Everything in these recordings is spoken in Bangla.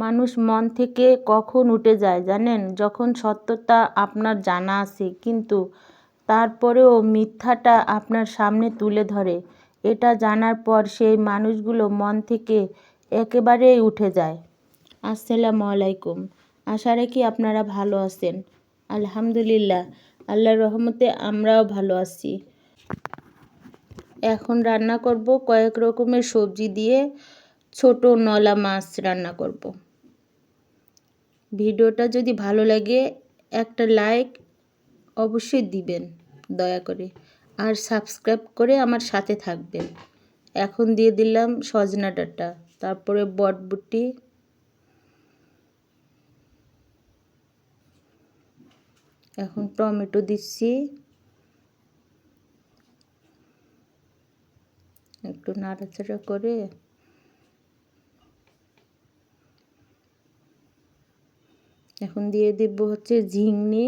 মানুষ মন থেকে কখন উঠে যায় জানেন? যখন সত্যতা আপনার জানা আছে কিন্তু তারপরেও মিথ্যাটা আপনার সামনে তুলে ধরে। এটা জানার পর সেই মানুষগুলো মন থেকে একেবারেই উঠে যায়। আসসালামু আলাইকুম। আশা রাখি আপনারা ভালো আছেন। আলহামদুলিল্লাহ, আল্লাহর রহমতে আমরাও ভালো আছি। এখন রান্না করব কয়েক রকমের সবজি দিয়ে ছোট নলা মাছ রান্না করব। ভিডিওটা যদি ভালো লাগে একটা লাইক অবশ্যই দিবেন দয়া করে, আর সাবস্ক্রাইব করে আমার সাথে থাকবেন। এখন দিয়ে দিলাম সজনা ডাঁটা, তারপরে বটবুটি, এখন টমেটো দিচ্ছি, একটু নাড়াচাড়া করে এখন দিয়ে দিব হচ্ছে ঝিঙনি,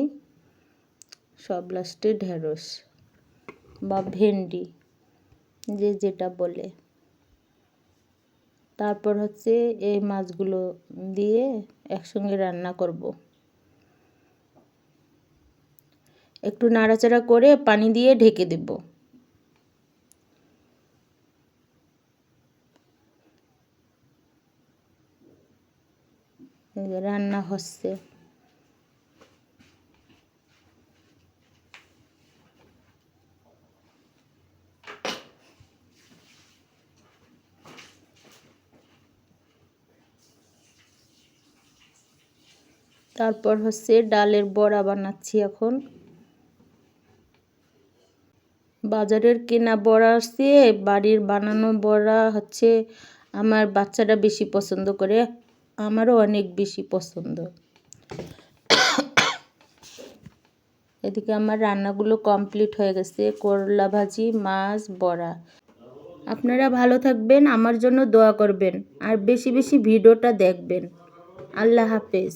সব লাস্টে ঢেঁড়স বা ভেন্ডি যে যেটা বলে। তারপর হচ্ছে এই মাছগুলো দিয়ে একসঙ্গে রান্না করব। একটু নাড়াচাড়া করে পানি দিয়ে ঢেকে দেব। রান্না হচ্ছে। তারপর হচ্ছে ডালের বড়া বানাচ্ছি। এখন বাজারের কেনা বড়া আছে, বাড়ির বানানো বড়া হচ্ছে আমার বাচ্চারা বেশি পছন্দ করে, আমারও অনেক বেশি পছন্দ। এদিকে আমার রান্নাগুলো কমপ্লিট হয়ে গেছে, করলা ভাজি, মাছ, বড়া। আপনারা ভালো থাকবেন, আমার জন্য দোয়া করবেন, আর বেশি বেশি ভিডিওটা দেখবেন। আল্লাহ হাফেজ।